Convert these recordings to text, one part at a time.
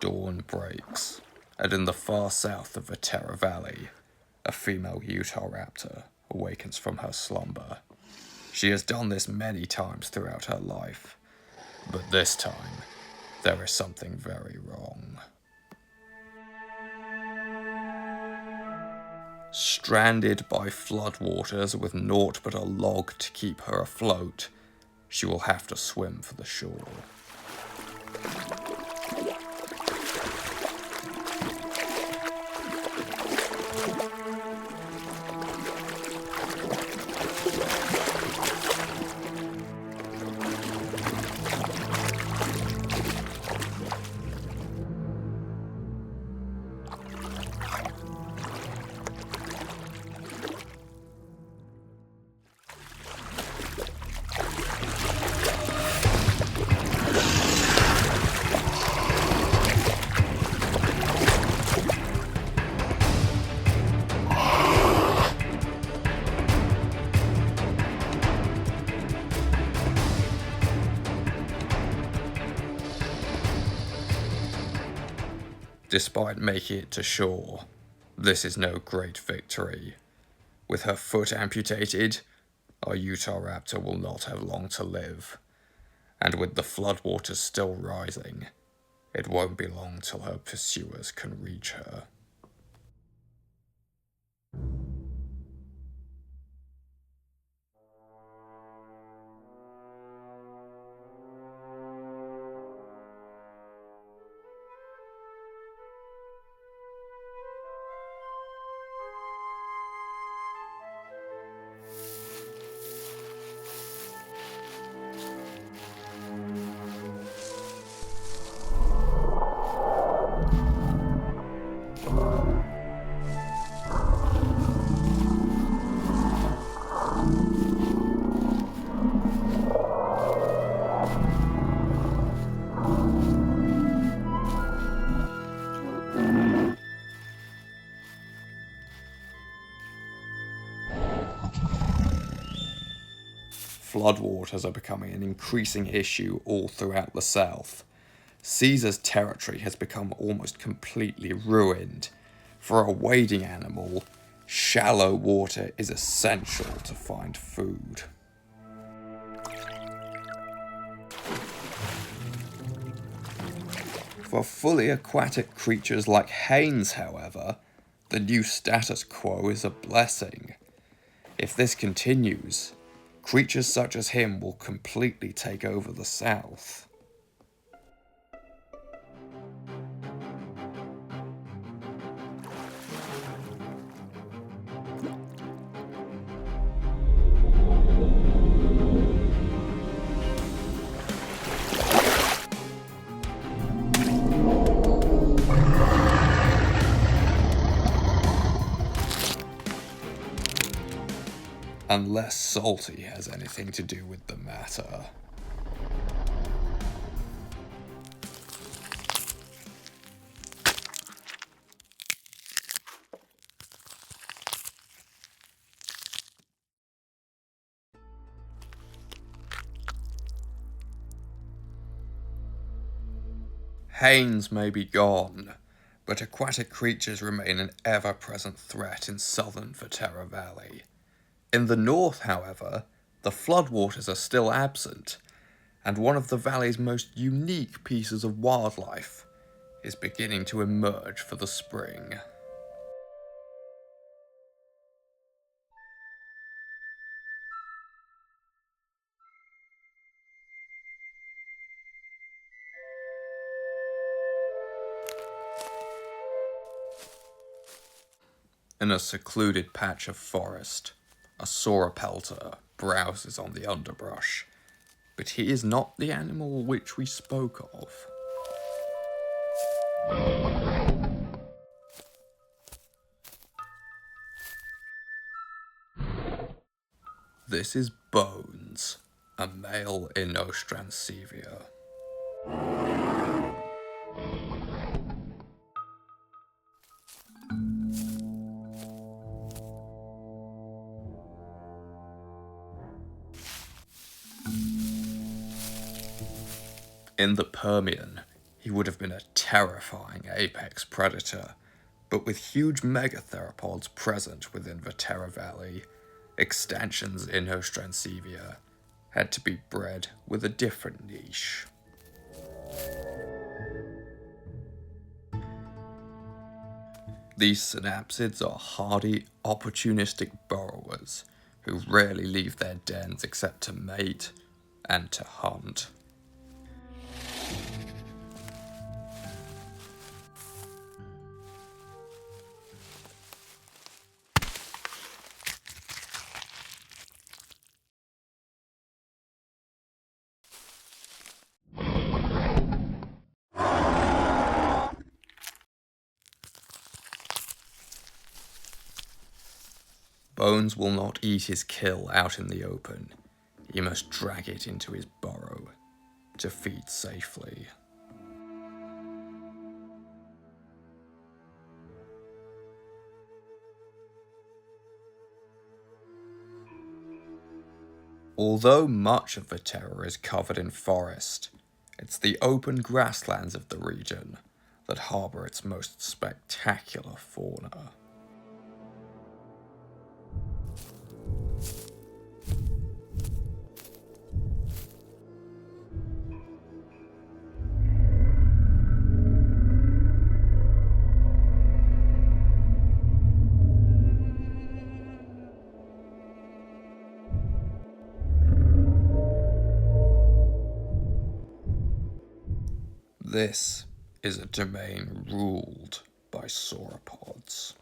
Dawn breaks, and in the far south of Vetera Valley, a female Utahraptor awakens from her slumber. She has done this many times throughout her life, but this time, there is something very wrong. Stranded by floodwaters with naught but a log to keep her afloat, she will have to swim for the shore. Despite making it to shore, this is no great victory. With her foot amputated, our Utahraptor will not have long to live. And with the floodwaters still rising, it won't be long till her pursuers can reach her. Floodwaters are becoming an increasing issue all throughout the south. Caesar's territory has become almost completely ruined. For a wading animal, shallow water is essential to find food. For fully aquatic creatures like Haines, however, the new status quo is a blessing. If this continues, creatures such as him will completely take over the South. Unless Salty has anything to do with the matter. Haines may be gone, but aquatic creatures remain an ever-present threat in southern Vetera Valley. In the north, however, the floodwaters are still absent, and one of the valley's most unique pieces of wildlife is beginning to emerge for the spring. In a secluded patch of forest, a sauropelter browses on the underbrush, but he is not the animal which we spoke of. This is Bones, a male Inostransevia. In the Permian, He would have been a terrifying apex predator, but with huge megatheropods present within Vetera Valley, extensions in Ostransevia had to be bred with a different niche. These synapsids are hardy, opportunistic burrowers who rarely leave their dens except to mate and to hunt. Bones will not eat his kill out in the open. He must drag it into his burrow to feed safely. Although much of Vetera is covered in forest, it's the open grasslands of the region that harbour its most spectacular fauna. This is a domain ruled by sauropods.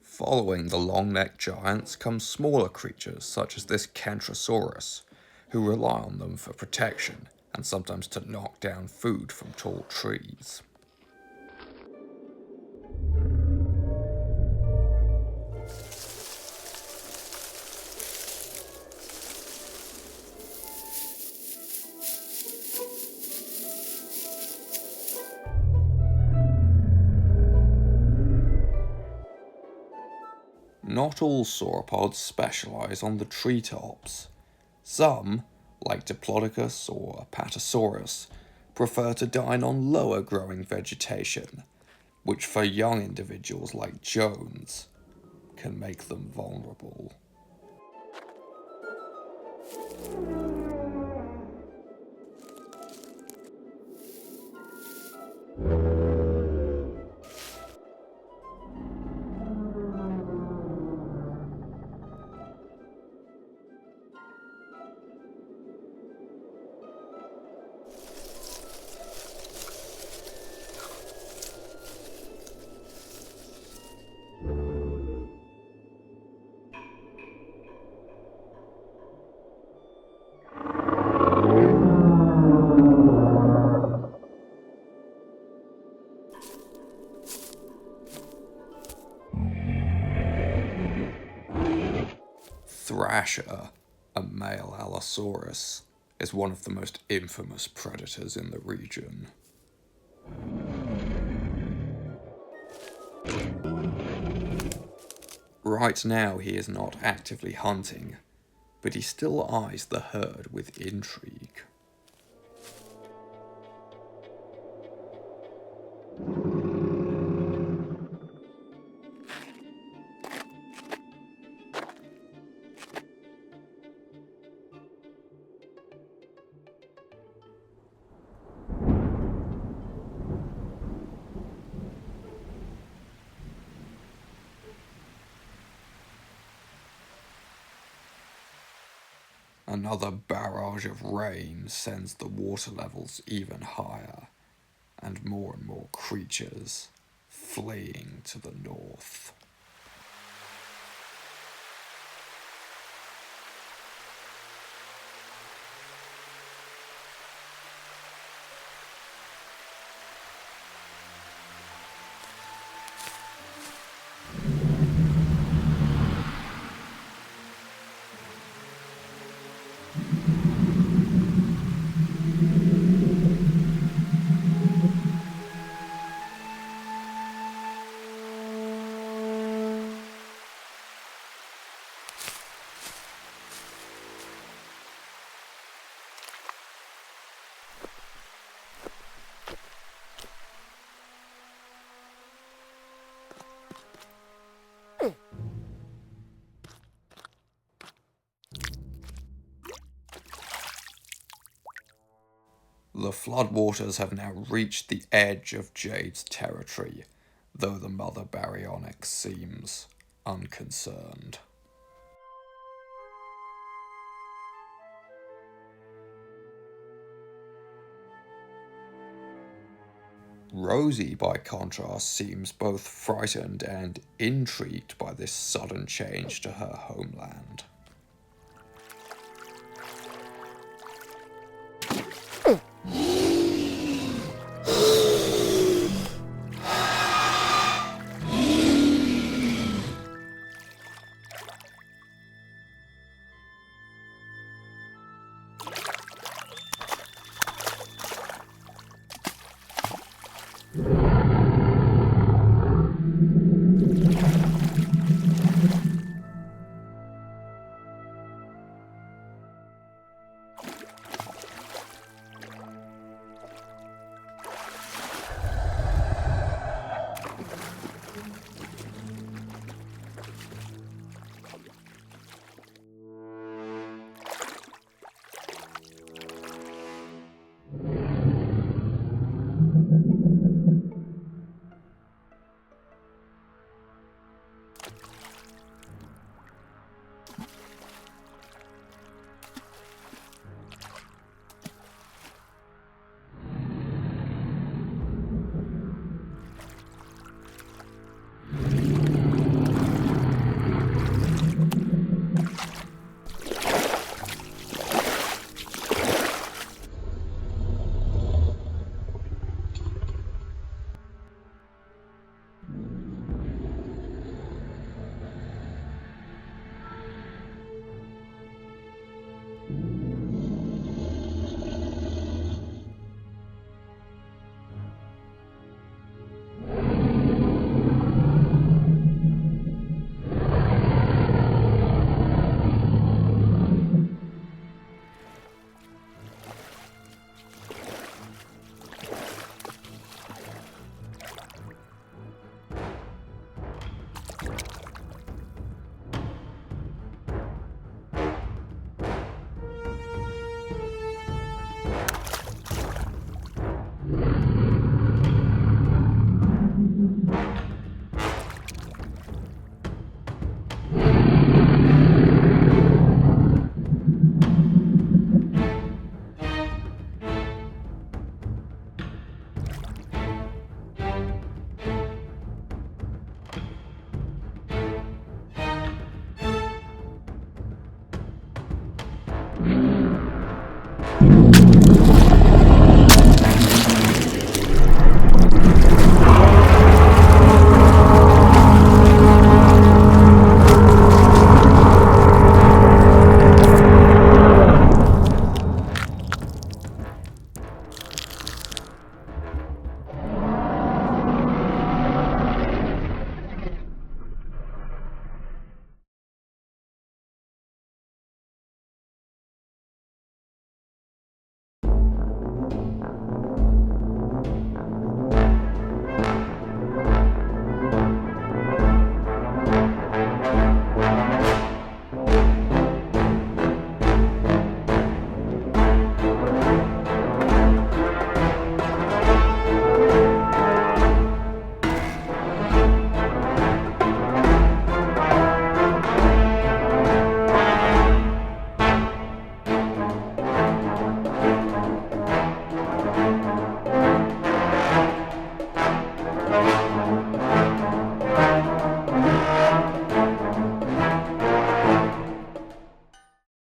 Following the long-necked giants come smaller creatures such as this Kentrosaurus, who rely on them for protection and sometimes to knock down food from tall trees. Not all sauropods specialize on the treetops. Some, like Diplodocus or Apatosaurus, prefer to dine on lower growing vegetation, which for young individuals like Jones can make them vulnerable. Thrasher, a male Allosaurus, is one of the most infamous predators in the region. Right now he is not actively hunting, but he still eyes the herd with intrigue. Another barrage of rain sends the water levels even higher, and more creatures fleeing to the north. floodwaters have now reached the edge of Jade's territory, though the mother baryonyx seems unconcerned. Rosie, by contrast, seems both frightened and intrigued by this sudden change to her homeland.